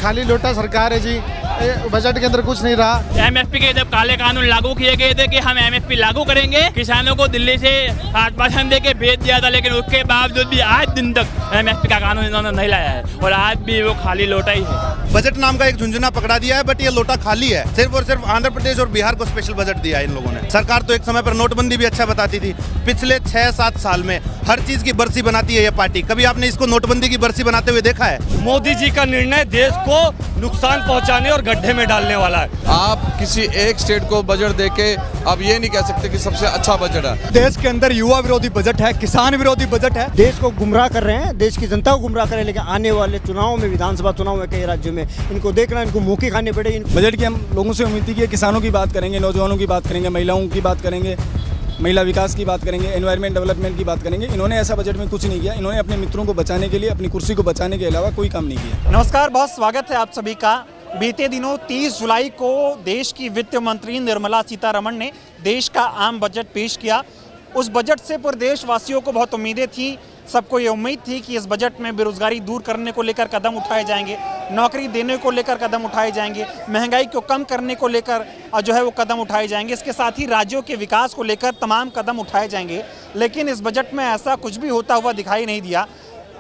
खाली लोटा सरकार है जी, बजट के अंदर कुछ नहीं रहा। एमएसपी के जब काले कानून लागू किए गए थे कि हम एमएसपी लागू करेंगे, किसानों को दिल्ली से आश्वासन दे के भेज दिया था, लेकिन उसके बावजूद भी आज दिन तक एमएसपी का कानून इन्होंने नहीं लाया है और आज भी वो खाली लोटा ही है। बजट नाम का एक झुंझुना पकड़ा दिया है, बट ये लोटा खाली है। सिर्फ और सिर्फ आंध्र प्रदेश और बिहार को स्पेशल बजट दिया है इन लोगों ने। सरकार तो एक समय पर नोटबंदी भी अच्छा बताती थी। पिछले 6-7 साल में हर चीज की बरसी बनाती है ये पार्टी। कभी आपने इसको नोटबंदी की बरसी बनाते हुए देखा है? मोदी जी का निर्णय देश को नुकसान पहुंचाने और गड्ढे में डालने वाला है। आप किसी एक स्टेट को बजट देके अब ये नहीं कह सकते कि सबसे अच्छा बजट है। देश के अंदर युवा विरोधी बजट है, किसान विरोधी बजट है। देश को गुमराह कर रहे हैं, देश की जनता को गुमराह कर रहे हैं, लेकिन आने वाले चुनाव में, विधानसभा चुनाव में कई राज्यों में इनको देखना, इनको मौके खाने पड़े। बजट की हम लोगों से उम्मीद थी कि किसानों की बात करेंगे, नौजवानों की बात करेंगे, महिलाओं की बात करेंगे, महिला विकास की बात करेंगे, एनवायरमेंट डेवलपमेंट की बात करेंगे। इन्होंने ऐसा बजट में कुछ नहीं किया। इन्होंने अपने मित्रों को बचाने के लिए, अपनी कुर्सी को बचाने के अलावा कोई काम नहीं किया। नमस्कार, बहुत स्वागत है आप सभी का। बीते दिनों 30 जुलाई को देश की वित्त मंत्री निर्मला सीतारमण ने देश का आम बजट पेश किया। उस बजट से प्रदेशवासियों को बहुत उम्मीदें थी। सबको ये उम्मीद थी कि इस बजट में बेरोजगारी दूर करने को लेकर कदम उठाए जाएंगे, नौकरी देने को लेकर कदम उठाए जाएंगे, महंगाई को कम करने को लेकर जो है वो कदम उठाए जाएंगे। इसके साथ ही राज्यों के विकास को लेकर तमाम कदम उठाए जाएंगे। लेकिन इस बजट में ऐसा कुछ भी होता हुआ दिखाई नहीं दिया।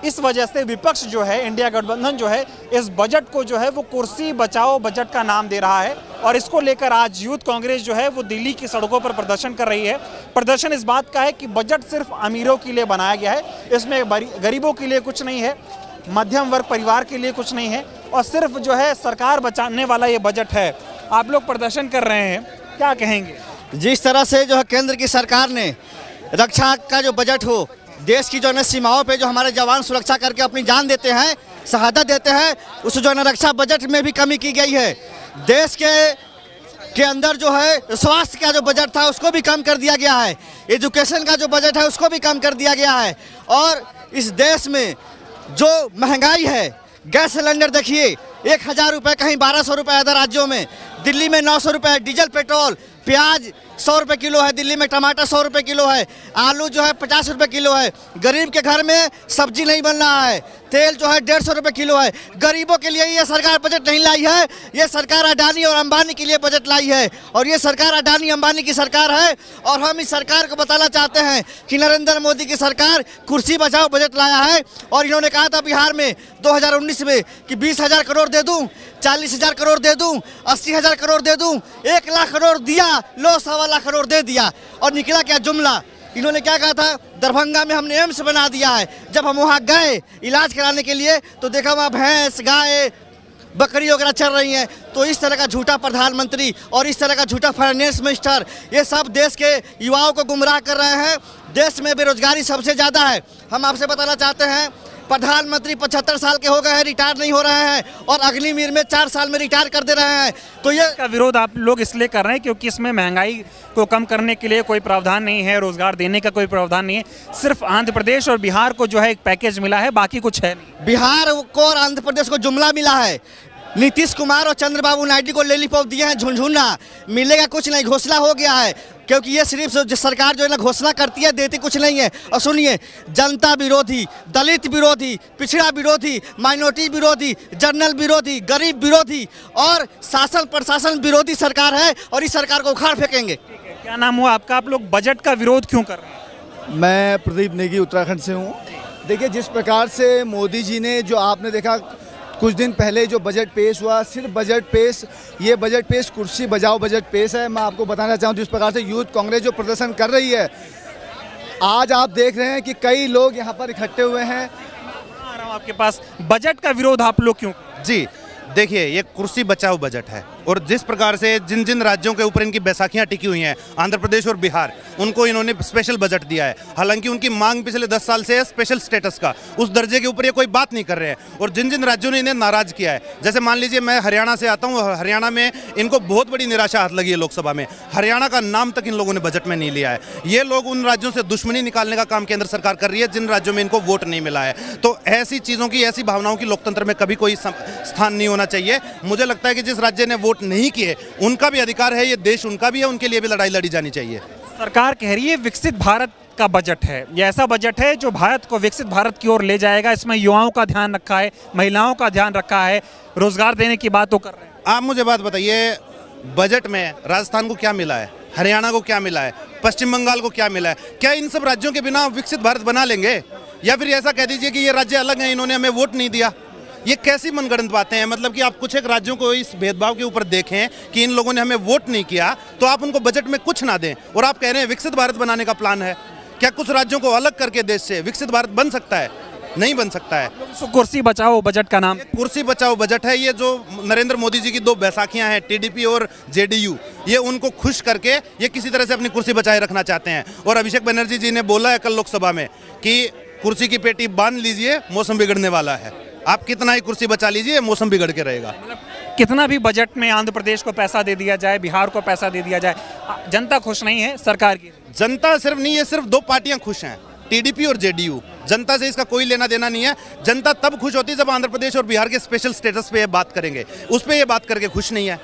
इस वजह से विपक्ष जो है, इंडिया गठबंधन जो है, इस बजट को जो है वो कुर्सी बचाओ बजट का नाम दे रहा है। और इसको लेकर आज यूथ कांग्रेस जो है वो दिल्ली की सड़कों पर प्रदर्शन कर रही है। प्रदर्शन इस बात का है कि बजट सिर्फ अमीरों के लिए बनाया गया है, इसमें गरीबों के लिए कुछ नहीं है, मध्यम वर्ग परिवार के लिए कुछ नहीं है, और सिर्फ जो है सरकार बचाने वाला ये बजट है। आप लोग प्रदर्शन कर रहे हैं, क्या कहेंगे? जिस तरह से जो है केंद्र की सरकार ने रक्षा का जो बजट हो, देश की जो है सीमाओं पे जो हमारे जवान सुरक्षा करके अपनी जान देते हैं, शहादत देते हैं, उस जो है रक्षा बजट में भी कमी की गई है। देश के अंदर जो है स्वास्थ्य का जो बजट था उसको भी कम कर दिया गया है, एजुकेशन का जो बजट है उसको भी कम कर दिया गया है। और इस देश में जो महंगाई है, गैस सिलेंडर देखिए 1000 रुपये, कहीं 1200 रुपये अदर राज्यों में, दिल्ली में 900 रुपये, डीजल पेट्रोल, प्याज 100 रुपये किलो है, दिल्ली में टमाटर 100 रुपये किलो है, आलू जो है 50 रुपये किलो है। गरीब के घर में सब्जी नहीं बन रहा है, तेल जो है 150 रुपये किलो है। गरीबों के लिए ये सरकार बजट नहीं लाई है, ये सरकार अडानी और अंबानी के लिए बजट लाई है। और ये सरकार अडानी अंबानी की सरकार है। और हम इस सरकार को बताना चाहते हैं कि नरेंद्र मोदी की सरकार कुर्सी बचाओ बजट लाया है। और इन्होंने कहा था बिहार में 2019 में कि 20,000 करोड़ दे दूँ, 40,000 करोड़ दे दूँ, 80,000 करोड़ दे दूँ, 1 लाख करोड़ दिया, लो 1.25 लाख करोड़ दे दिया। और निकला क्या जुमला? इन्होंने क्या कहा था? दरभंगा में हमने एम्स बना दिया है। जब हम वहाँ गए इलाज कराने के लिए तो देखा वहाँ भैंस, गाय, बकरी वगैरह चल रही हैं। तो इस तरह का झूठा प्रधानमंत्री और इस तरह का झूठा फाइनेंस मिनिस्टर, ये सब देश के युवाओं को गुमराह कर रहे हैं। देश में बेरोजगारी सबसे ज़्यादा है। हम आपसे बताना चाहते हैं, प्रधानमंत्री 75 साल के हो गए हैं, रिटायर नहीं हो रहे हैं, और अग्निवीर में 4 साल में रिटायर कर दे रहे हैं। तो ये का विरोध आप लोग इसलिए कर रहे हैं क्योंकि इसमें महंगाई को कम करने के लिए कोई प्रावधान नहीं है, रोजगार देने का कोई प्रावधान नहीं है। सिर्फ आंध्र प्रदेश और बिहार को जो है एक पैकेज मिला है, बाकी कुछ है नहीं। बिहार को और आंध्र प्रदेश को जुमला मिला है। नीतीश कुमार और चंद्रबाबू नायडू को लॉलीपॉप दिए हैं, झुनझुना मिलेगा कुछ नहीं, घोषणा हो गया है। क्योंकि ये सिर्फ सरकार जो है ना घोषणा करती है, देती कुछ नहीं है। और सुनिए, जनता विरोधी, दलित विरोधी, पिछड़ा विरोधी, माइनॉरिटी विरोधी, जनरल विरोधी, गरीब विरोधी और शासन प्रशासन विरोधी सरकार है। और इस सरकार को उखाड़ फेंकेंगे। क्या नाम हुआ आपका? आप लोग बजट का विरोध क्यों कर रहे हैं? मैं प्रदीप नेगी उत्तराखंड से हूँ। देखिए, जिस प्रकार से मोदी जी ने, जो आपने देखा कुछ दिन पहले जो बजट पेश हुआ, सिर्फ बजट पेश, ये बजट पेश कुर्सी बजाओ बजट पेश है। मैं आपको बताना चाहूँ जिस प्रकार से यूथ कांग्रेस जो प्रदर्शन कर रही है, आज आप देख रहे हैं कि कई लोग यहाँ पर इकट्ठे हुए हैं। आ रहा हूँ आपके पास, बजट का विरोध आप लोग क्यों? जी देखिए, ये कुर्सी बचाओ बजट है। और जिस प्रकार से जिन जिन राज्यों के ऊपर इनकी बैसाखियां टिकी हुई हैं, आंध्र प्रदेश और बिहार, उनको इन्होंने स्पेशल बजट दिया है। हालांकि उनकी मांग पिछले 10 साल से है स्पेशल स्टेटस का, उस दर्जे के ऊपर ये कोई बात नहीं कर रहे हैं। और जिन जिन राज्यों ने इन्हें नाराज किया है, जैसे मान लीजिए मैं हरियाणा से आता हूँ, हरियाणा में इनको बहुत बड़ी निराशा हाथ लगी है लोकसभा में। हरियाणा का नाम तक इन लोगों ने बजट में नहीं लिया है। ये लोग उन राज्यों से दुश्मनी निकालने का काम केंद्र सरकार कर रही है जिन राज्यों में इनको वोट नहीं मिला है। तो ऐसी चीज़ों की, ऐसी भावनाओं की लोकतंत्र में कभी कोई स्थान नहीं होना चाहिए। मुझे लगता है कि जिस राज्य ने वोट नहीं किए उनका भी अधिकार है, ये देश उनका भी है, उनके लिए भी लड़ाई लड़ी जानी चाहिए। सरकार कह रही है विकसित भारत का बजट है। ये ऐसा बजट है जो भारत को विकसित भारत की ओर ले जाएगा। इसमें युवाओं का ध्यान रखा है, महिलाओं का ध्यान रखा है, रोजगार देने की बात तो कर रहे हैं। आप मुझे बात बताइए, बजट में राजस्थान को क्या मिला है, हरियाणा को क्या मिला है, पश्चिम बंगाल को क्या मिला है? क्या इन सब राज्यों के बिना विकसित भारत बना लेंगे? या फिर ऐसा कह दीजिए कि ये राज्य अलग हैं, इन्होंने हमें वोट नहीं दिया? ये कैसी मनगढ़ंत बातें हैं? मतलब कि आप कुछ एक राज्यों को इस भेदभाव के ऊपर देखें कि इन लोगों ने हमें वोट नहीं किया तो आप उनको बजट में कुछ ना दें, और आप कह रहे हैं विकसित भारत बनाने का प्लान है। क्या कुछ राज्यों को अलग करके देश से विकसित भारत बन सकता है? नहीं बन सकता है। कुर्सी बचाओ बजट का नाम, कुर्सी बचाओ बजट है। ये जो नरेंद्र मोदी जी की दो बैसाखियां हैं, टीडीपी और जेडीयू, ये उनको खुश करके ये किसी तरह से अपनी कुर्सी बचाए रखना चाहते हैं। और अभिषेक बनर्जी जी ने बोला है कल लोकसभा में कि कुर्सी की पेटी बांध लीजिए, मौसम बिगड़ने वाला है। आप कितना ही कुर्सी बचा लीजिए, मौसम बिगड़ के रहेगा। कितना भी बजट में आंध्र प्रदेश को पैसा दे दिया जाए, बिहार को पैसा दे दिया जाए, जनता खुश नहीं है सरकार की। जनता सिर्फ नहीं, ये सिर्फ दो पार्टियां खुश हैं, टीडीपी और जेडीयू। जनता से इसका कोई लेना देना नहीं है। जनता तब खुश होती है जब आंध्र प्रदेश और बिहार के स्पेशल स्टेटस पे ये बात करेंगे, उस पे ये बात करके खुश नहीं है,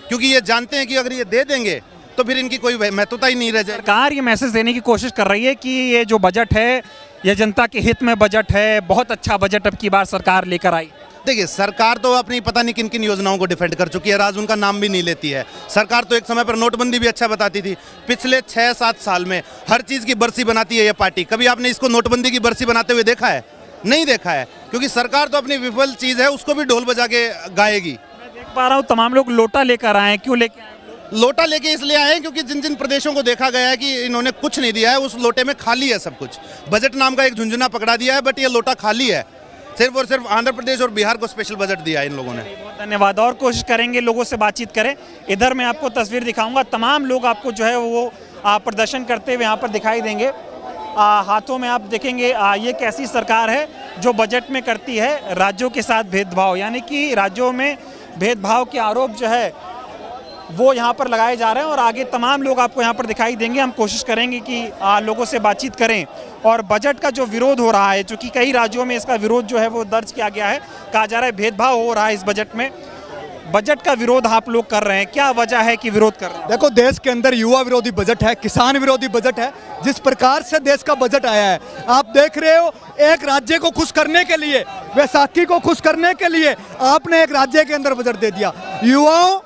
क्योंकि ये जानते हैं कि अगर ये दे देंगे तो फिर इनकी कोई महत्वता ही नहीं रह जाएगी। सरकार ये मैसेज देने की कोशिश कर रही है कि ये जो बजट है ये जनता के हित में बजट है, बहुत अच्छा बजट अब की बार सरकार लेकर आई। देखिए, सरकार तो अपनी पता नहीं किन किन योजनाओं को डिफेंड कर चुकी है, आज उनका नाम भी नहीं लेती है। सरकार तो एक समय पर नोटबंदी भी अच्छा बताती थी। पिछले 6-7 साल में हर चीज़ की बरसी बनाती है ये पार्टी। कभी आपने इसको नोटबंदी की बरसी बनाते हुए देखा है? नहीं देखा है, क्योंकि सरकार तो अपनी विफल चीज़ है उसको भी ढोल बजा के गाएगी। मैं देख पा रहा हूँ तमाम लोग लोटा लेकर आए हैं। क्यों लेके आए? लोटा लेके इसलिए आए हैं क्योंकि जिन जिन प्रदेशों को देखा गया है कि इन्होंने कुछ नहीं दिया है, उस लोटे में खाली है सब कुछ। बजट नाम का एक झुंझुना पकड़ा दिया है, बट ये लोटा खाली है। सिर्फ और सिर्फ आंध्र प्रदेश और बिहार को स्पेशल बजट दिया है इन लोगों ने। बहुत धन्यवाद। और कोशिश करेंगे लोगों से बातचीत करें। इधर मैं आपको तस्वीर दिखाऊंगा, तमाम लोग आपको जो है वो प्रदर्शन करते हुए यहाँ पर दिखाई देंगे। हाथों में आप देखेंगे ये कैसी सरकार है जो बजट में करती है राज्यों के साथ भेदभाव, यानी कि राज्यों में भेदभाव के आरोप जो है वो यहाँ पर लगाए जा रहे हैं। और आगे तमाम लोग आपको यहाँ पर दिखाई देंगे। हम कोशिश करेंगे कि लोगों से बातचीत करें। और बजट का जो विरोध हो रहा है, चूँकि कई राज्यों में इसका विरोध जो है वो दर्ज किया गया है, कहा जा रहा है भेदभाव हो रहा है इस बजट में। बजट का विरोध आप लोग कर रहे हैं, क्या वजह है कि विरोध कर रहे हैं? देखो, देश के अंदर युवा विरोधी बजट है, किसान विरोधी बजट है। जिस प्रकार से देश का बजट आया है, आप देख रहे हो, एक राज्य को खुश करने के लिए, वैसाखी को खुश करने के लिए आपने एक राज्य के अंदर बजट दे दिया। युवाओं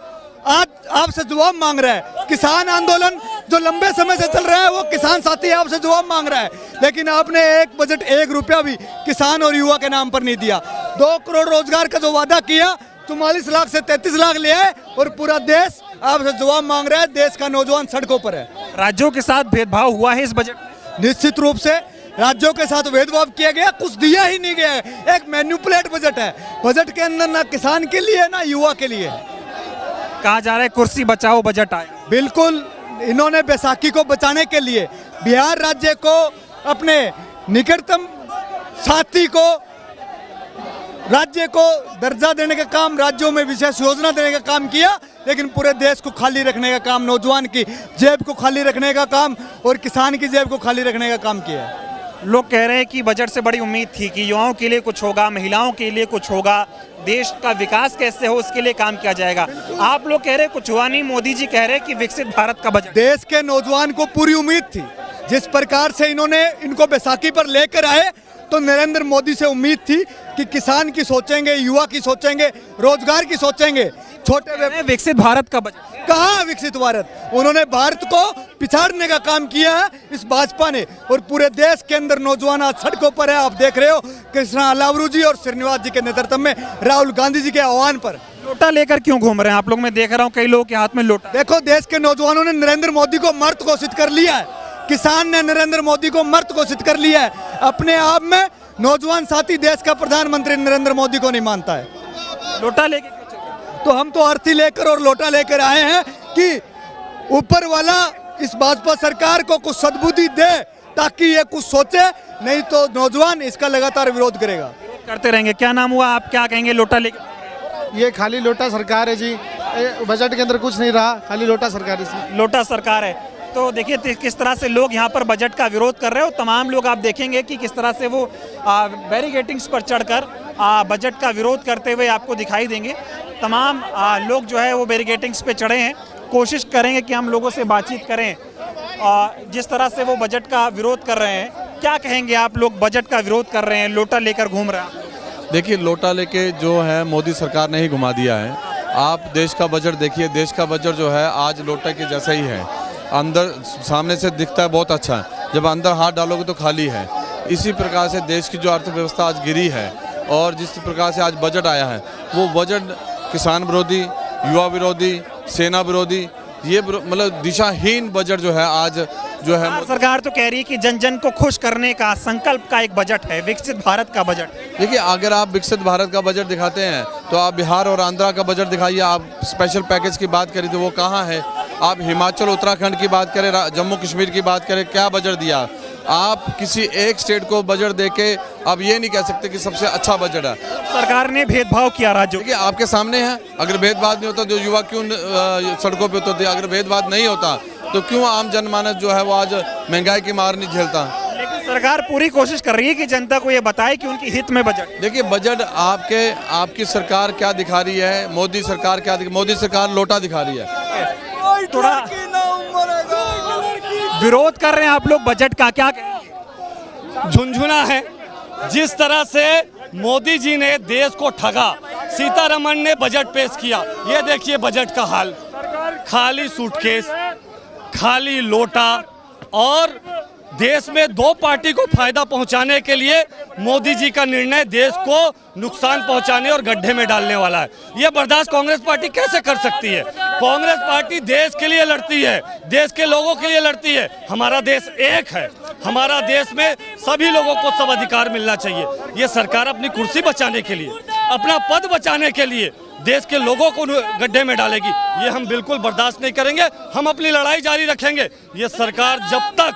आज आपसे जवाब मांग रहा है। किसान आंदोलन जो लंबे समय से चल रहा है, वो किसान साथी आपसे जवाब मांग रहा है, लेकिन आपने एक बजट 1 रुपया भी किसान और युवा के नाम पर नहीं दिया। 2 करोड़ रोजगार का जो वादा किया, 44 लाख से 33 लाख ले आए, और पूरा देश आपसे जवाब मांग रहा है। देश का नौजवान सड़कों पर है। राज्यों के साथ भेदभाव हुआ है इस बजट में? निश्चित रूप से राज्यों के साथ भेदभाव किया गया, कुछ दिया ही नहीं गया है। एक मैन्युपुलेट बजट है। बजट के अंदर ना किसान के लिए ना युवा के लिए। कहा जा रहा है कुर्सी बचाओ बजट आया। बिल्कुल, इन्होंने बैसाखी को बचाने के लिए बिहार राज्य को अपने निकटतम साथी को राज्य को दर्जा देने का काम, राज्यों में विशेष योजना देने का काम किया, लेकिन पूरे देश को खाली रखने का काम, नौजवान की जेब को खाली रखने का काम और किसान की जेब को खाली रखने का काम किया है। लोग कह रहे हैं कि बजट से बड़ी उम्मीद थी कि युवाओं के लिए कुछ होगा, महिलाओं के लिए कुछ होगा, देश का विकास कैसे हो उसके लिए काम किया जाएगा। आप लोग कह रहे हैं कुछ हुआ नहीं, मोदी जी कह रहे हैं कि विकसित भारत का बजट। देश के नौजवान को पूरी उम्मीद थी। जिस प्रकार से इनको बैसाखी पर लेकर आए, तो नरेंद्र मोदी से उम्मीद थी कि किसान की सोचेंगे, युवा की सोचेंगे, रोजगार की सोचेंगे। छोटे विकसित भारत का बजट कहाँ विकसित भारत? उन्होंने भारत को पिछाड़ने का काम किया है इस भाजपा ने, और पूरे देश के अंदर नौजवान आज सड़कों पर है। आप देख रहे हो, कृष्णा अलावरू जी और श्रीनिवास जी के नेतृत्व में, राहुल गांधी जी के आह्वान पर। लोटा लेकर क्यों घूम रहे हैं आप लोग? मैं देख रहा हूँ कई लोगों के हाथ में लोटा। देखो, देश के नौजवानों ने नरेंद्र मोदी को मर्द घोषित कर लिया है। किसान ने नरेंद्र मोदी को मर्द घोषित कर लिया है। अपने आप में नौजवान साथी देश का प्रधानमंत्री नरेंद्र मोदी को नहीं मानता है। लोटा लेके तो हम तो अर्थी लेकर और लोटा लेकर आए हैं कि ऊपर वाला इस भाजपा सरकार को कुछ सद्बुद्धि दे, ताकि ये कुछ सोचे, नहीं तो नौजवान इसका लगातार विरोध करेगा। करते रहेंगे। क्या नाम हुआ? आप क्या कहेंगे लोटा लेकर? ये खाली लोटा सरकार है जी, बजट के अंदर कुछ नहीं रहा, खाली लोटा सरकार है। लोटा सरकार है। तो देखिए किस तरह से लोग यहाँ पर बजट का विरोध कर रहे हो। तमाम लोग आप देखेंगे कि किस तरह से वो बैरिकेडिंग्स पर चढ़कर बजट का विरोध करते हुए आपको दिखाई देंगे। तमाम लोग जो है वो बैरिकेडिंग्स पे चढ़े हैं। कोशिश करेंगे कि हम लोगों से बातचीत करें। जिस तरह से वो बजट का विरोध कर रहे हैं, क्या कहेंगे आप? लोग बजट का विरोध कर रहे हैं, लोटा लेकर घूम रहे हैं। देखिए, लोटा लेके जो है मोदी सरकार ने ही घुमा दिया है। आप देश का बजट देखिए, देश का बजट जो है आज लोटा के जैसा ही है। अंदर सामने से दिखता है बहुत अच्छा, जब अंदर हाथ डालोगे तो खाली है। इसी प्रकार से देश की जो अर्थव्यवस्था आज गिरी है और जिस प्रकार से आज बजट आया है, वो बजट किसान विरोधी, युवा विरोधी, सेना विरोधी, ये मतलब दिशाहीन बजट जो है आज जो है। सरकार तो कह रही है कि जन जन को खुश करने का संकल्प का एक बजट है, विकसित भारत का बजट। देखिए, अगर आप विकसित भारत का बजट दिखाते हैं तो आप बिहार और आंध्रा का बजट दिखाइए। आप स्पेशल पैकेज की बात करें तो वो कहाँ है? आप हिमाचल उत्तराखंड की बात करें, जम्मू कश्मीर की बात करें, क्या बजट दिया? आप किसी एक स्टेट को बजट देके आप ये नहीं कह सकते कि सबसे अच्छा बजट है। सरकार ने भेदभाव किया राज्यों। देखिए, आपके सामने है, अगर भेदभाव नहीं होता तो युवा क्यों सड़कों पे उतरते? अगर भेदभाव नहीं होता तो क्यों आम जनमानस जो है वो आज महंगाई की मार नहीं झेलता? लेकिन सरकार पूरी कोशिश कर रही है कि जनता को ये बताए कि उनकी हित में बजट। देखिए, बजट आपकी सरकार क्या दिखा रही है, मोदी सरकार क्या मोदी सरकार लोटा दिखा रही है। थोड़ा विरोध कर रहे हैं आप लोग बजट का, क्या झुंझुना है। जिस तरह से मोदी जी ने देश को ठगा, सीतारमण ने बजट पेश किया, ये देखिए बजट का हाल। खाली सूटकेस, खाली लोटा, और देश में दो पार्टी को फायदा पहुंचाने के लिए मोदी जी का निर्णय देश को नुकसान पहुंचाने और गड्ढे में डालने वाला है। यह बर्दाश्त कांग्रेस पार्टी कैसे कर सकती है? कांग्रेस पार्टी देश के लिए लड़ती है, देश के लोगों के लिए लड़ती है। हमारा देश एक है, हमारा देश में सभी लोगों को सब अधिकार मिलना चाहिए। ये सरकार अपनी कुर्सी बचाने के लिए, अपना पद बचाने के लिए देश के लोगों को गड्ढे में डालेगी, ये हम बिल्कुल बर्दाश्त नहीं करेंगे। हम अपनी लड़ाई जारी रखेंगे। ये सरकार जब तक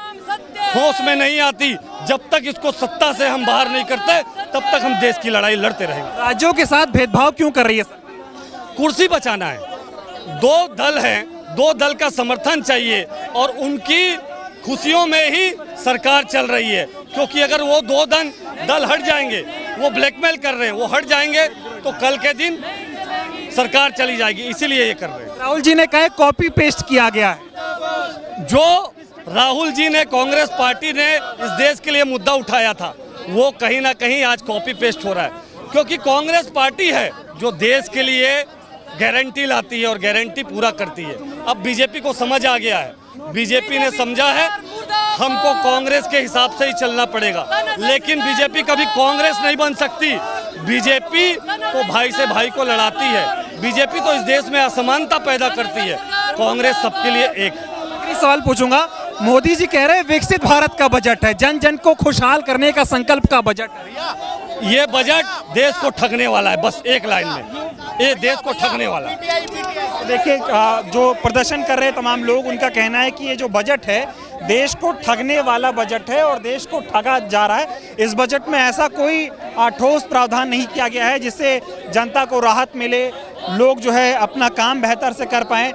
होश में नहीं आती, जब तक इसको सत्ता से हम बाहर नहीं करते, तब तक हम देश की लड़ाई लड़ते रहेंगे। राज्यों के साथ भेदभाव क्यों कर रही है? कुर्सी बचाना है। दो दल हैं, दो दल का समर्थन चाहिए और उनकी खुशियों में ही सरकार चल रही है। क्योंकि अगर वो दो दल हट जाएंगे, वो ब्लैकमेल कर रहे हैं, वो हट जाएंगे तो कल के दिन सरकार चली जाएगी, इसीलिए ये कर रहे हैं। राहुल जी ने कहा कॉपी पेस्ट किया गया है। जो राहुल जी ने, कांग्रेस पार्टी ने इस देश के लिए मुद्दा उठाया था, वो कहीं ना कहीं आज कॉपी पेस्ट हो रहा है। क्योंकि कांग्रेस पार्टी है जो देश के लिए गारंटी लाती है और गारंटी पूरा करती है। अब बीजेपी को समझ आ गया है, बीजेपी ने समझा है हमको कांग्रेस के हिसाब से ही चलना पड़ेगा। लेकिन बीजेपी कभी कांग्रेस नहीं बन सकती। बीजेपी तो भाई से भाई को लड़ाती है, बीजेपी तो इस देश में असमानता पैदा करती है। कांग्रेस सबके लिए एक। सवाल पूछूंगा, मोदी जी कह रहे हैं विकसित भारत का बजट है, जन जन को खुशहाल करने का संकल्प का बजट है। ये बजट देश को ठगने वाला है, बस एक लाइन में, ये देश को ठगने वाला है। देखिए, जो प्रदर्शन कर रहे तमाम लोग, उनका कहना है कि ये जो बजट है देश को ठगने वाला बजट है और देश को ठगा जा रहा है। इस बजट में ऐसा कोई ठोस प्रावधान नहीं किया गया है जिससे जनता को राहत मिले, लोग जो है अपना काम बेहतर से कर पाएं,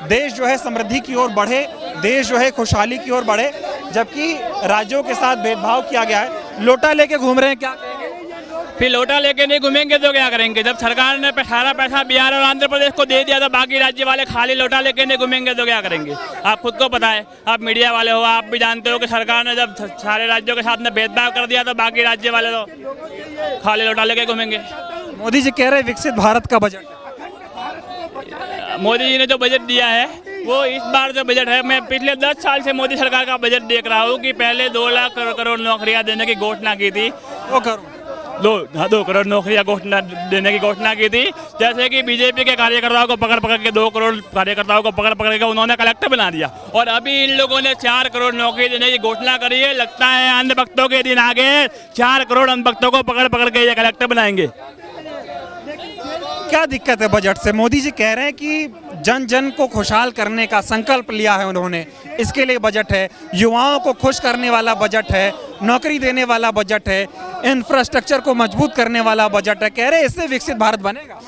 देश जो है समृद्धि की ओर बढ़े, देश जो है खुशहाली की ओर बढ़े। जबकि राज्यों के साथ भेदभाव किया गया है। लोटा लेके घूम रहे हैं, क्या कहेंगे? फिर लोटा लेके नहीं घूमेंगे तो क्या करेंगे? जब सरकार ने सारा पैसा बिहार और आंध्र प्रदेश को दे दिया तो बाकी राज्य वाले खाली लोटा लेके नहीं घूमेंगे तो क्या करेंगे? आप खुद को पता है, आप मीडिया वाले हो, आप भी जानते हो कि सरकार ने जब सारे राज्यों के साथ में भेदभाव कर दिया तो बाकी राज्य वाले तो खाली लोटा लेके घूमेंगे। मोदी जी कह रहे हैं विकसित भारत का बजट। मोदी जी ने जो बजट दिया है वो इस बार जो बजट है, मैं पिछले 10 साल से मोदी सरकार का बजट देख रहा हूँ कि पहले 2 लाख करोड़ नौकरियाँ देने की घोषणा की थी। 2 करोड़ नौकरियाँ घोषणा देने की घोषणा की थी। जैसे कि बीजेपी के कार्यकर्ताओं को पकड़ पकड़ के 2 करोड़ कार्यकर्ताओं को पकड़ पकड़ के उन्होंने कलेक्टर बना दिया। और अभी इन लोगों ने 4 करोड़ नौकरी देने की घोषणा करी है। लगता है अंधभक्तों के दिन आगे 4 करोड़ अंधभक्तों को पकड़ पकड़ के ये कलेक्टर बनाएंगे। क्या दिक्कत है बजट से? मोदी जी कह रहे हैं कि जन जन को खुशहाल करने का संकल्प लिया है उन्होंने, इसके लिए बजट है। युवाओं को खुश करने वाला बजट है, नौकरी देने वाला बजट है, इंफ्रास्ट्रक्चर को मजबूत करने वाला बजट है। कह रहे हैं इससे विकसित भारत बनेगा।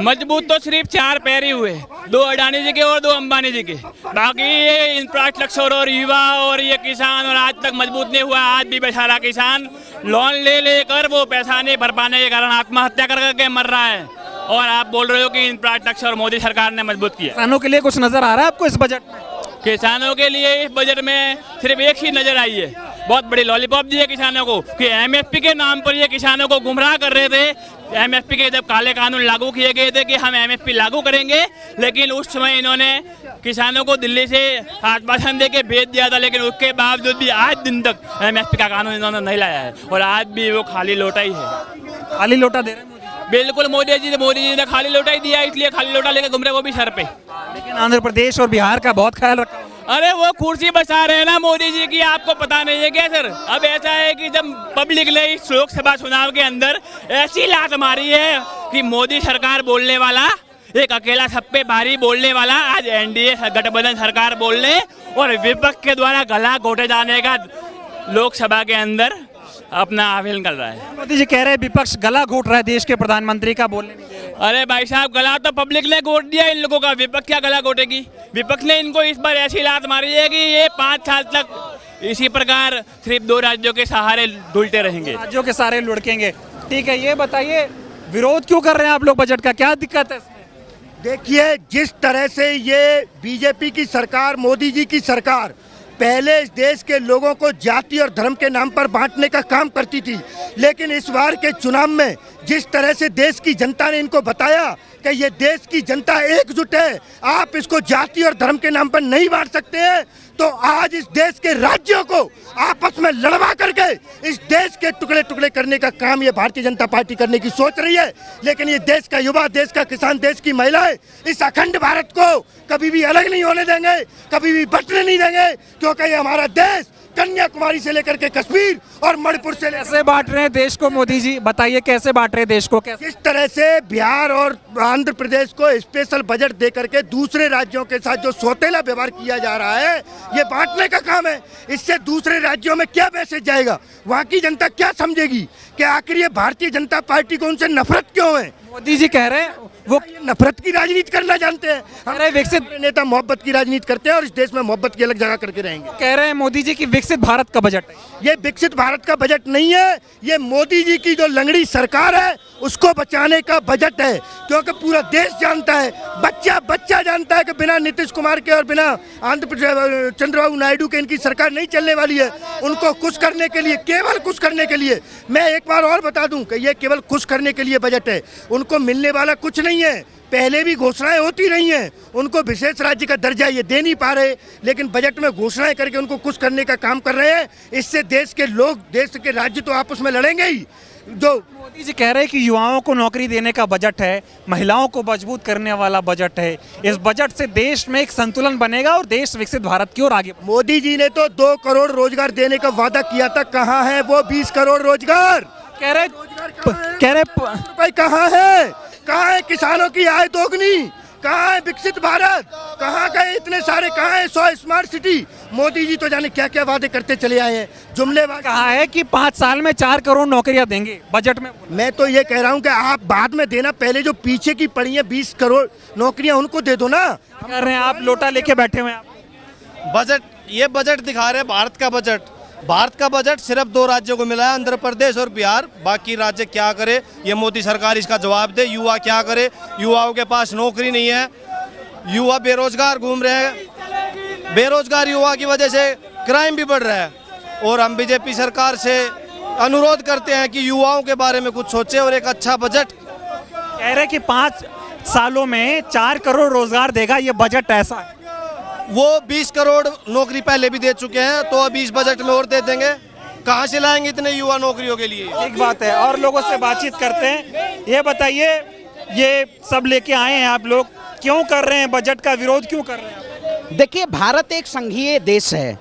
मजबूत तो सिर्फ 4 पैर ही हुए, 2 अडानी जी के और 2 अंबानी जी के। बाकी ये इंफ्रास्ट्रक्चर और युवा और ये किसान और आज तक मजबूत नहीं हुआ। आज भी बेचारा किसान लोन ले लेकर वो पैसा नहीं भर पाने के कारण आत्महत्या करके मर रहा है। और आप बोल रहे हो कि इंफ्रास्ट्रक्चर मोदी सरकार ने मजबूत किया। किसानों के लिए कुछ नजर आ रहा है आपको इस बजट में? किसानों के लिए इस बजट में सिर्फ एक ही नजर आई है, बहुत बड़ी लॉलीपॉप दी है किसानों को कि एमएसपी के नाम पर ये किसानों को गुमराह कर रहे थे। एमएसपी के जब काले कानून लागू किए गए थे कि हम एमएसपी लागू करेंगे, लेकिन उस समय इन्होंने किसानों को दिल्ली से आश्वासन दे के भेज दिया था, लेकिन उसके बावजूद भी आज दिन तक एमएसपी का कानून इन्होंने नहीं लाया है और आज भी वो खाली लोटा ही है। खाली लोटा दे रहे हैं मोदी। बिल्कुल मोदी जी ने खाली लोटा ही दिया, इसलिए खाली लोटा लेके घूम रहे, वो भी सर पे। लेकिन आंध्र प्रदेश और बिहार का बहुत ख्याल रखा। अरे वो कुर्सी बचा रहे हैं ना मोदी जी की, आपको पता नहीं है क्या सर? अब ऐसा है कि जब पब्लिक ने इस लोकसभा चुनाव के अंदर ऐसी लात मारी है कि मोदी सरकार बोलने वाला, एक अकेला सब पे भारी बोलने वाला, आज एनडीए गठबंधन सरकार बोलने और विपक्ष के द्वारा गला घोटे जाने का लोकसभा के अंदर अपना आवेदन कर रहा है। मोदी जी कह रहे हैं विपक्ष गला घोट रहा है देश के प्रधानमंत्री का, बोलने नहीं दे रहे। अरे भाई साहब, गला तो पब्लिक ने घोट दिया इन लोगों का, विपक्ष क्या गला घोटेगी? विपक्ष ने इनको इस बार ऐसी लात मारी है कि ये 5 साल तक इसी प्रकार सिर्फ 2 राज्यों के सहारे डुलते रहेंगे, राज्यों के सारे लुढ़केंगे। ठीक है, ये बताइए विरोध क्यों कर रहे हैं आप लोग बजट का, क्या दिक्कत है इसमें? देखिए, जिस तरह से ये बीजेपी की सरकार, मोदी जी की सरकार पहले इस देश के लोगों को जाति और धर्म के नाम पर बांटने का काम करती थी, लेकिन इस बार के चुनाव में जिस तरह से देश की जनता ने इनको बताया कि ये देश की जनता एकजुट है, आप इसको जाति और धर्म के नाम पर नहीं बांट सकते हैं, तो आज इस देश के राज्यों को आपस में लड़वा करके इस देश के टुकड़े टुकड़े करने का काम ये भारतीय जनता पार्टी करने की सोच रही है। लेकिन ये देश का युवा, देश का किसान, देश की महिलाएं इस अखंड भारत को कभी भी अलग नहीं होने देंगे, कभी भी बंटने नहीं देंगे, क्योंकि ये हमारा देश कन्याकुमारी से लेकर के कश्मीर और मणिपुर से कैसे बांट रहे हैं देश को मोदी जी, बताइए कैसे बांट रहे हैं देश को? कैसे? किस तरह से बिहार और आंध्र प्रदेश को स्पेशल बजट दे करके दूसरे राज्यों के साथ जो सौतेला व्यवहार किया जा रहा है, ये बांटने का काम है। इससे दूसरे राज्यों में क्या मैसेज जाएगा? वहाँ की जनता क्या समझेगी कि आखिर ये भारतीय जनता पार्टी को उनसे नफरत क्यों है? मोदी जी कह रहे हैं वो नफरत की राजनीति करना जानते हैं। हमारे विकसित नेता मोहब्बत की राजनीति करते हैं और इस देश में मोहब्बत की अलग जगह करके रहेंगे। कह रहे हैं मोदी जी की विकसित भारत का बजट है। ये विकसित भारत का बजट नहीं है, ये मोदी जी की जो लंगड़ी सरकार है उसको बचाने का बजट है, क्योंकि पूरा देश जानता है, बच्चा जानता है कि बिना नीतीश कुमार के और बिना आंध्र प्रदेश चंद्रबाबू नायडू के इनकी सरकार नहीं चलने वाली है। उनको खुश करने के लिए, केवल खुश करने के लिए, मैं एक बार और बता दूं कि ये केवल खुश करने के लिए बजट है, उनको मिलने वाला कुछ नहीं है। पहले भी घोषणाएं होती रही हैं, उनको विशेष राज्य का दर्जा ये दे नहीं पा रहे, लेकिन बजट में घोषणाएं करके उनको खुश करने का काम कर रहे हैं। इससे देश के लोग, देश के राज्य तो आपस में लड़ेंगे ही। जो मोदी जी कह रहे हैं कि युवाओं को नौकरी देने का बजट है, महिलाओं को मजबूत करने वाला बजट है, इस बजट से देश में एक संतुलन बनेगा और देश विकसित भारत की ओर आगे। मोदी जी ने तो 2 करोड़ रोजगार देने का वादा किया था, कहाँ है वो 20 करोड़ रोजगार? कह रहे रुपए कहाँ है? कहाँ है किसानों की आय दोगुनी? कहाँ है विकसित भारत? कहाँ गए इतने सारे? कहाँ है 100 स्मार्ट सिटी? मोदी जी तो जाने क्या क्या वादे करते चले आए हैं, जुमलेबाज। कहा है कि 5 साल में 4 करोड़ नौकरियां देंगे बजट में। मैं तो ये कह रहा हूँ कि आप बाद में देना, पहले जो पीछे की पड़ी है 20 करोड़ नौकरियां उनको दे दो ना। कर रहे हैं आप, लोटा लेके बैठे हुए हैं आप। बजट, ये बजट दिखा रहे हैं भारत का बजट। भारत का बजट सिर्फ 2 राज्यों को मिला है, आंध्र प्रदेश और बिहार। बाकी राज्य क्या करे, ये मोदी सरकार इसका जवाब दे। युवा क्या करे? युवाओं के पास नौकरी नहीं है, युवा बेरोजगार घूम रहे हैं। बेरोजगार युवा की वजह से क्राइम भी बढ़ रहा है, और हम बीजेपी सरकार से अनुरोध करते हैं कि युवाओं के बारे में कुछ सोचे और एक अच्छा बजट। कह रहे कि 5 सालों में 4 करोड़ रोजगार देगा ये बजट, ऐसा है। वो 20 करोड़ नौकरी पहले भी दे चुके हैं, तो अब इस बजट में और दे देंगे। कहाँ से लाएंगे इतने युवा नौकरियों के लिए? एक बात है, और लोगों से बातचीत करते हैं। ये बताइए, ये सब लेके आए हैं आप लोग, क्यों कर रहे हैं बजट का विरोध, क्यों कर रहे हैं? देखिए, भारत एक संघीय देश है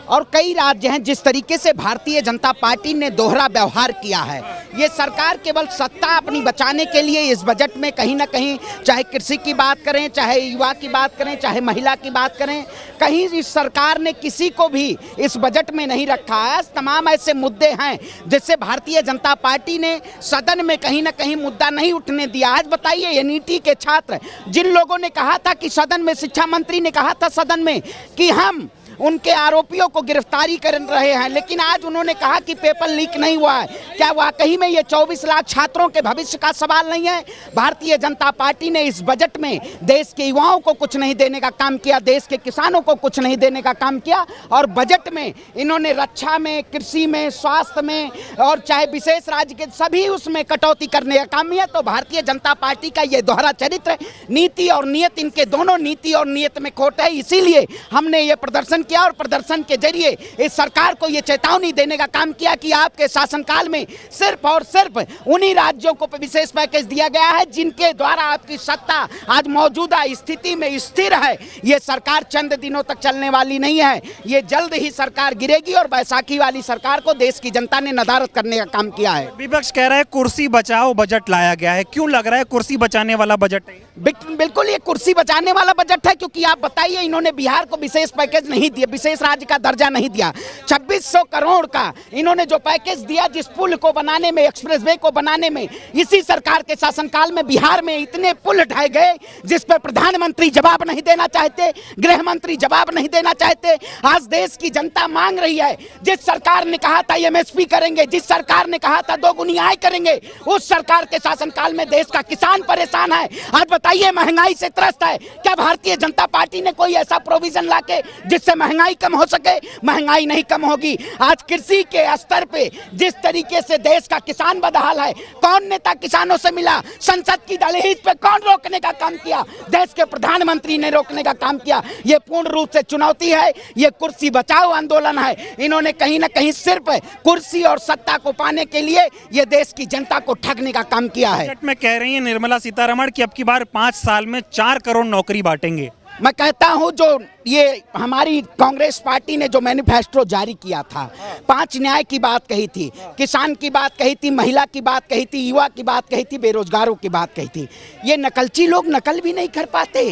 और कई राज्य हैं। जिस तरीके से भारतीय जनता पार्टी ने दोहरा व्यवहार किया है, ये सरकार केवल सत्ता अपनी बचाने के लिए इस बजट में कहीं ना कहीं, चाहे कृषि की बात करें, चाहे युवा की बात करें, चाहे महिला की बात करें, कहीं इस सरकार ने किसी को भी इस बजट में नहीं रखा है। तमाम ऐसे मुद्दे हैं जिससे भारतीय जनता पार्टी ने सदन में कहीं ना कहीं मुद्दा नहीं उठने दिया। आज बताइए, एनईटी के छात्र, जिन लोगों ने कहा था कि सदन में, शिक्षा मंत्री ने कहा था सदन में कि हम उनके आरोपियों को गिरफ्तारी कर रहे हैं, लेकिन आज उन्होंने कहा कि पेपर लीक नहीं हुआ है। क्या वाकई में ये 24 लाख छात्रों के भविष्य का सवाल नहीं है? भारतीय जनता पार्टी ने इस बजट में देश के युवाओं को कुछ नहीं देने का काम किया, देश के किसानों को कुछ नहीं देने का काम किया, और बजट में इन्होंने रक्षा में, कृषि में, स्वास्थ्य में और चाहे विशेष राज्य के सभी उसमें कटौती करने का काम किया। तो भारतीय जनता पार्टी का ये दोहरा चरित्र, नीति और नियत, इनके दोनों नीति और नियत में खोट है। इसीलिए हमने ये प्रदर्शन किया और प्रदर्शन के जरिए इस सरकार को ये चेतावनी देने का काम किया कि आपके शासनकाल में सिर्फ और सिर्फ उन्हीं राज्यों को विशेष पैकेज दिया गया है जिनके द्वारा आपकी सत्ता आज मौजूदा स्थिति में स्थिर है। ये सरकार चंद दिनों तक चलने वाली नहीं है, ये जल्द ही सरकार गिरेगी और बैसाखी वाली सरकार को देश की जनता ने नदारद करने का काम किया है। विपक्ष कह रहा है कुर्सी बचाओ बजट लाया गया है, क्यों लग रहा है कुर्सी बचाने वाला बजट है? बिल्कुल ये कुर्सी बचाने वाला बजट है, क्योंकि आप बताइए इन्होंने बिहार को विशेष पैकेज नहीं दिया, विशेष राज्य का दर्जा नहीं दिया। 2600 करोड़ का इन्होंने जो पैकेज दिया, जिस पुल को बनाने में, एक्सप्रेसवे को बनाने में, इसी सरकार के शासनकाल में बिहार में इतने पुल ढाए गए जिस पर प्रधानमंत्री जवाब नहीं देना चाहते, गृह मंत्री जवाब नहीं देना चाहते। आज देश की जनता मांग रही है, जिस सरकार ने कहा था एमएसपी करेंगे, जिस सरकार ने कहा था दोगुनी आय करेंगे, उस सरकार के शासनकाल में देश का किसान परेशान है। आज बताइए महंगाई से त्रस्त है, क्या भारतीय जनता पार्टी ने कोई ऐसा प्रोविजन लाके जिससे महंगाई कम हो सके? महंगाई नहीं कम होगी। आज कृषि के स्तर पे जिस तरीके से देश का किसान बदहाल है, कौन नेता किसानों से मिला? संसद की दहलीज पे कौन रोकने का काम किया? देश के प्रधानमंत्री ने रोकने का काम किया। ये पूर्ण रूप से चुनौती है, ये कुर्सी बचाओ आंदोलन है। इन्होंने कहीं ना कहीं सिर्फ कुर्सी और सत्ता को पाने के लिए ये देश की जनता को ठगने का काम किया है। बजट में कह रही है निर्मला सीतारमण कि अब की बार 5 साल में 4 करोड़ नौकरी बांटेंगे। मैं कहता हूं जो ये हमारी कांग्रेस पार्टी ने जो मैनिफेस्टो जारी किया था, 5 न्याय की बात कही थी, किसान की बात कही थी, महिला की बात कही थी, युवा की बात कही थी, बेरोजगारों की बात कही थी। ये नकलची लोग नकल भी नहीं कर पाते,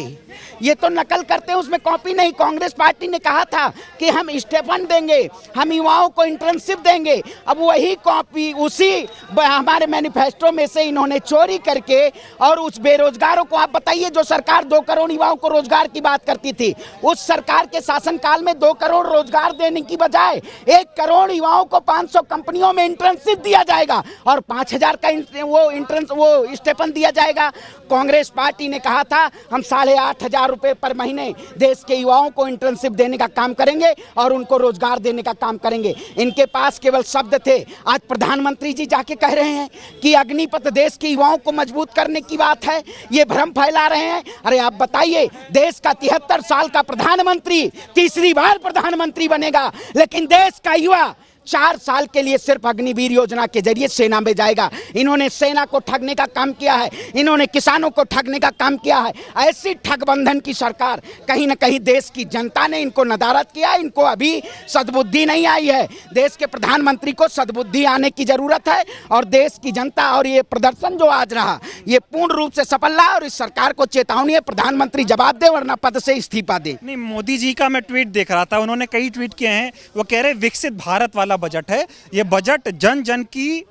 ये तो नकल करते हैं, उसमें कॉपी नहीं। कांग्रेस पार्टी ने कहा था कि हम स्टेपन देंगे, हम युवाओं को इंटर्नशिप देंगे। अब वही कॉपी उसी हमारे मैनिफेस्टो में से इन्होंने चोरी करके, और उस बेरोजगारों को आप बताइए, जो सरकार 2 करोड़ युवाओं को रोजगार की बात करती थी, उस सरकार के शासनकाल में 2 करोड़ रोजगार देने की बजाय 1 करोड़ युवाओं को 500 कंपनियों में इंटर्नशिप दिया जाएगा और 5000 का वो स्टेपन दिया जाएगा। कांग्रेस पार्टी ने कहा था हम 8500 रुपए पर महीने देश के युवाओं को इंटर्नशिप देने का काम करेंगे और उनको रोजगार देने का काम करेंगे। इनके पास केवल शब्द थे। आज प्रधानमंत्री जी जाके कह रहे हैं कि अग्निपथ देश के युवाओं को मजबूत करने की बात है, ये भ्रम फैला रहे हैं। अरे आप बताइए, देश का 73 साल का प्रधानमंत्री तीसरी बार प्रधानमंत्री बनेगा, लेकिन देश का युवा 4 साल के लिए सिर्फ अग्निवीर योजना के जरिए सेना में जाएगा। इन्होंने सेना को ठगने का काम किया है, इन्होंने किसानों को ठगने का काम किया है। ऐसी ठगबंधन की सरकार, कहीं ना कहीं देश की जनता ने इनको नदारद किया, इनको अभी सद्बुद्धि नहीं आई है। देश के प्रधानमंत्री को सद्बुद्धि आने की जरूरत है और देश की जनता, और ये प्रदर्शन जो आज रहा, ये पूर्ण रूप से सफल रहा और इस सरकार को चेतावनी है, प्रधानमंत्री जवाब दे वरना पद से इस्तीफा दे। नहीं, मोदी जी का मैं ट्वीट देख रहा था, उन्होंने कई ट्वीट किए हैं। वो कह रहे विकसित भारत वाला बजट है, ये बजट जन जन की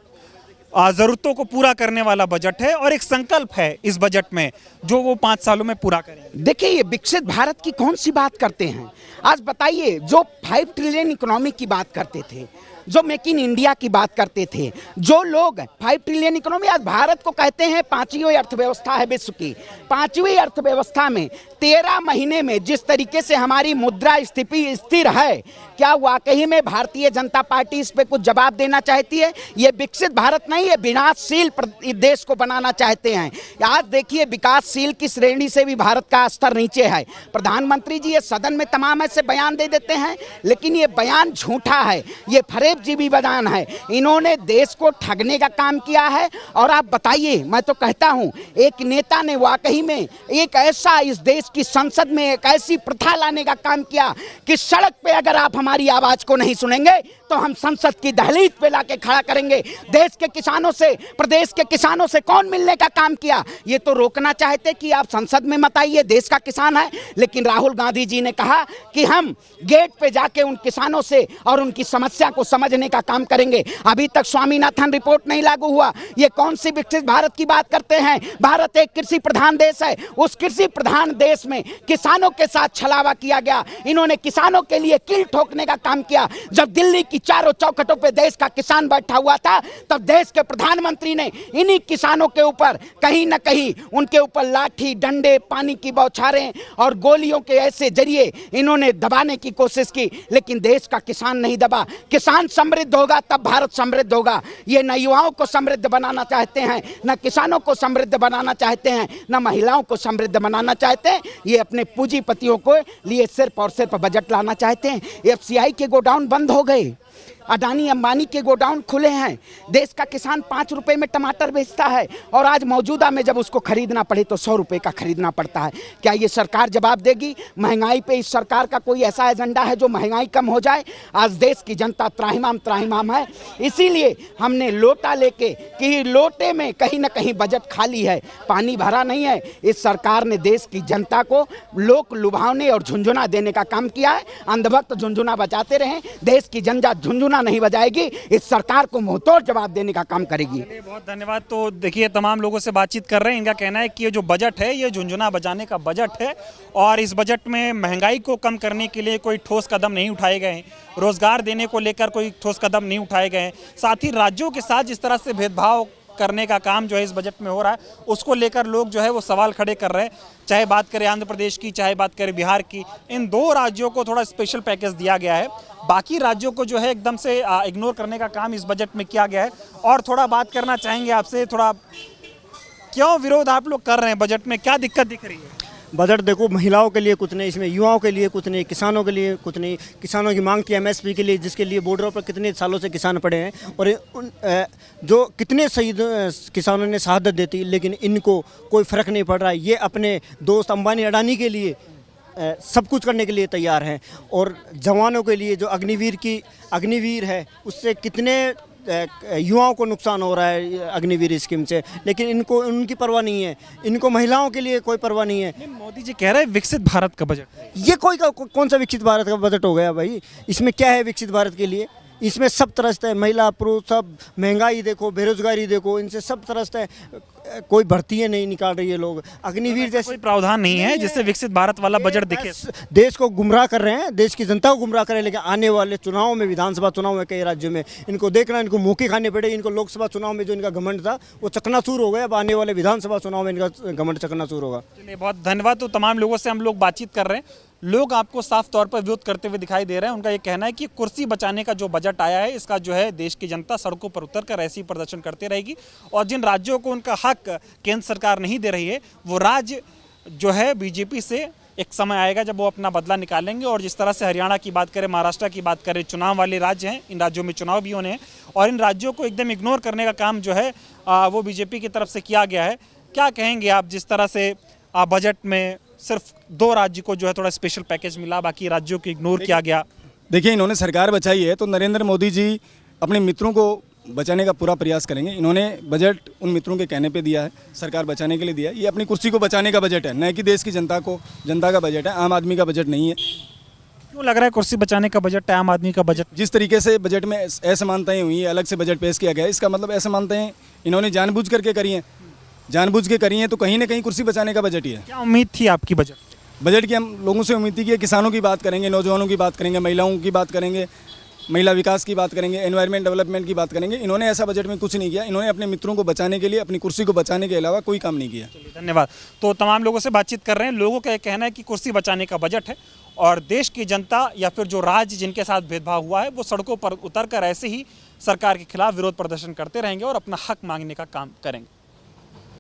जरूरतों को पूरा करने वाला बजट है और एक संकल्प है इस बजट में जो वो 5 सालों में पूरा करेंगे। देखिए, ये विकसित भारत की कौन सी बात करते हैं? आज बताइए, जो 5 ट्रिलियन इकोनॉमी की बात करते थे, जो मेक इन इंडिया की बात करते थे, जो लोग 5 ट्रिलियन इकोनॉमी, आज भारत को कहते हैं 5वीं अर्थव्यवस्था है विश्व की। 5वीं अर्थव्यवस्था में 13 महीने में जिस तरीके से हमारी मुद्रा स्थिति स्थिर है, क्या वाकई में भारतीय जनता पार्टी इस पे कुछ जवाब देना चाहती है? ये विकसित भारत नहीं, ये विनाशशील देश को बनाना चाहते हैं। आज देखिए, विकासशील की श्रेणी से भी भारत का स्तर नीचे है। प्रधानमंत्री जी ये सदन में तमाम ऐसे बयान दे देते हैं, लेकिन ये बयान झूठा है, ये फरेबजीबी बयान है। इन्होंने देश को ठगने का काम किया है। और आप बताइए, मैं तो कहता हूं, एक नेता ने वाकई में एक ऐसा इस देश की संसद में एक ऐसी प्रथा लाने का काम किया कि सड़क पे अगर आप हमारी आवाज को नहीं सुनेंगे तो तो हम संसद की दहलीज पे लाके खड़ा करेंगे। देश के किसानों से, प्रदेश के किसानों से कौन मिलने का काम किया? ये तो रोकना चाहते कि आप संसद में मत आइए, देश का किसान है, लेकिन राहुल गांधी जी ने कहा कि हम गेट पे जाके उन किसानों से और उनकी समस्या को समझने का काम करेंगे। अभी तक स्वामीनाथन रिपोर्ट नहीं लागू हुआ। ये कौन सी विकसित भारत की बात करते हैं? भारत एक कृषि प्रधान देश है। उस कृषि प्रधान देश में किसानों के साथ छलावा किया गया। इन्होंने किसानों के लिए कील ठोकने का काम किया। जब दिल्ली की चारों चौखटों पे देश का किसान बैठा हुआ था, तब देश के प्रधानमंत्री ने इन्हीं किसानों के ऊपर कहीं ना कहीं उनके ऊपर लाठी, डंडे, पानी की बौछारें और गोलियों के ऐसे जरिए इन्होंने दबाने की कोशिश की, लेकिन देश का किसान नहीं दबा। किसान समृद्ध होगा तब भारत समृद्ध होगा। ये न युवाओं को समृद्ध बनाना चाहते हैं, न किसानों को समृद्ध बनाना चाहते हैं, न महिलाओं को समृद्ध बनाना चाहते हैं। ये अपने पूंजीपतियों को लिए सिर्फ और सिर्फ बजट लाना चाहते हैं। एफसीआई के गोडाउन बंद हो गए, अडानी अंबानी के गोडाउन खुले हैं। देश का किसान 5 रुपए में टमाटर बेचता है और आज मौजूदा में जब उसको खरीदना पड़े तो 100 रुपए का खरीदना पड़ता है। क्या ये सरकार जवाब देगी? महंगाई पे इस सरकार का कोई ऐसा एजेंडा है जो महंगाई कम हो जाए? आज देश की जनता त्राहिमाम त्राहिमाम है। इसीलिए हमने लोटा लेके कि लोटे में कहीं ना कहीं बजट खाली है, पानी भरा नहीं है। इस सरकार ने देश की जनता को लोक लुभावने और झुंझुना देने का काम किया है। अंधभक्त झुंझुना बजाते रहें, देश की जनता झुंझुना नहीं बजाएगी। इस सरकार को मुंहतोड़ जवाब देने का काम करेगी। बहुत धन्यवाद। तो देखिए, तमाम लोगों से बातचीत कर रहे हैं। इनका कहना है कि ये जो बजट है ये झुंझुना बजाने का बजट है और इस बजट में महंगाई को कम करने के लिए कोई ठोस कदम नहीं उठाए गए हैं, रोजगार देने को लेकर कोई ठोस कदम नहीं उठाए गए हैं। साथ ही राज्यों के साथ जिस तरह से भेदभाव करने का काम जो है इस बजट में हो रहा है, उसको लेकर लोग जो है वो सवाल खड़े कर रहे हैं। चाहे बात करें आंध्र प्रदेश की, चाहे बात करें बिहार की, इन 2 राज्यों को थोड़ा स्पेशल पैकेज दिया गया है। बाकी राज्यों को जो है एकदम से इग्नोर करने का काम इस बजट में किया गया है। और थोड़ा बात करना चाहेंगे आपसे, थोड़ा क्यों विरोध आप लोग कर रहे हैं बजट में, क्या दिक्कत दिख रही है? बजट देखो, महिलाओं के लिए कुछ नहीं, इसमें युवाओं के लिए कुछ नहीं, किसानों के लिए कुछ नहीं। किसानों की मांग थी एमएसपी के लिए, जिसके लिए बॉर्डरों पर कितने सालों से किसान पड़े हैं और जो कितने शहीद किसानों ने शहादत देती, लेकिन इनको कोई फ़र्क नहीं पड़ रहा है। ये अपने दोस्त अंबानी अडानी के लिए सब कुछ करने के लिए तैयार हैं और जवानों के लिए जो अग्निवीर है उससे कितने युवाओं को नुकसान हो रहा है अग्निवीर स्कीम से, लेकिन इनको उनकी परवाह नहीं है। इनको महिलाओं के लिए कोई परवाह नहीं है। मोदी जी कह रहे हैं विकसित भारत का बजट। ये कौन सा विकसित भारत का बजट हो गया भाई? इसमें क्या है विकसित भारत के लिए? इसमें सब तरह है, महिला पुरुष सब, महंगाई देखो, बेरोजगारी देखो, इनसे सब तरह है। कोई भर्तियाँ नहीं निकाल रही है लोग। अग्निवीर जैसे कोई प्रावधान नहीं है जिससे विकसित भारत वाला बजट दिखे। देश को गुमराह कर रहे हैं, देश की जनता को गुमराह कर रहे हैं। लेकिन आने वाले चुनाव में, विधानसभा चुनाव में कई राज्यों में इनको देखना, इनको मौके खाने पड़े। इनको लोकसभा चुनाव में जो इनका घमंड था वो चकनाचूर हो गया। अब आने वाले विधानसभा चुनाव में इनका घमंड चकनाचूर होगा। चलिए, बहुत धन्यवाद। तो तमाम लोगों से हम लोग बातचीत कर रहे हैं। लोग आपको साफ तौर पर विरोध करते हुए दिखाई दे रहे हैं। उनका ये कहना है कि कुर्सी बचाने का जो बजट आया है, इसका जो है देश की जनता सड़कों पर उतरकर ऐसे ही प्रदर्शन करते रहेगी और जिन राज्यों को उनका हक केंद्र सरकार नहीं दे रही है, वो राज्य जो है बीजेपी से एक समय आएगा जब वो अपना बदला निकालेंगे। और जिस तरह से हरियाणा की बात करें, महाराष्ट्र की बात करें, चुनाव वाले राज्य हैं, इन राज्यों में चुनाव भी होने हैं और इन राज्यों को एकदम इग्नोर करने का काम जो है वो बीजेपी की तरफ से किया गया है। क्या कहेंगे आप, जिस तरह से बजट में सिर्फ 2 राज्य को जो है थोड़ा स्पेशल पैकेज मिला, बाकी राज्यों को इग्नोर किया गया? देखिए, इन्होंने सरकार बचाई है तो नरेंद्र मोदी जी अपने मित्रों को बचाने का पूरा प्रयास करेंगे। इन्होंने बजट उन मित्रों के कहने पे दिया है, सरकार बचाने के लिए दिया है। ये अपनी कुर्सी को बचाने का बजट है, न कि देश की जनता का बजट है, आम आदमी का बजट नहीं है। क्यों लग रहा है कुर्सी बचाने का बजट है, आम आदमी का बजट? जिस तरीके से बजट में असमानताएं हुई है, अलग से बजट पेश किया गया है, इसका मतलब असमानताएं इन्होंने जानबूझ करके करी हैं। जानबूझ के करी हैं तो कहीं ना कहीं कुर्सी बचाने का बजट ही है। क्या उम्मीद थी आपकी बजट की? हम लोगों से उम्मीद थी कि किसानों की बात करेंगे, नौजवानों की बात करेंगे, महिलाओं की बात करेंगे, महिला विकास की बात करेंगे, एनवायरमेंट डेवलपमेंट की बात करेंगे। इन्होंने ऐसा बजट में कुछ नहीं किया। इन्होंने अपने मित्रों को बचाने के लिए, अपनी कुर्सी को बचाने के अलावा कोई काम नहीं किया। धन्यवाद। तो तमाम लोगों से बातचीत कर रहे हैं। लोगों का कहना है कि कुर्सी बचाने का बजट है और देश की जनता या फिर जो राज्य जिनके साथ भेदभाव हुआ है वो सड़कों पर उतरकर ऐसे ही सरकार के खिलाफ विरोध प्रदर्शन करते रहेंगे और अपना हक मांगने का काम करेंगे।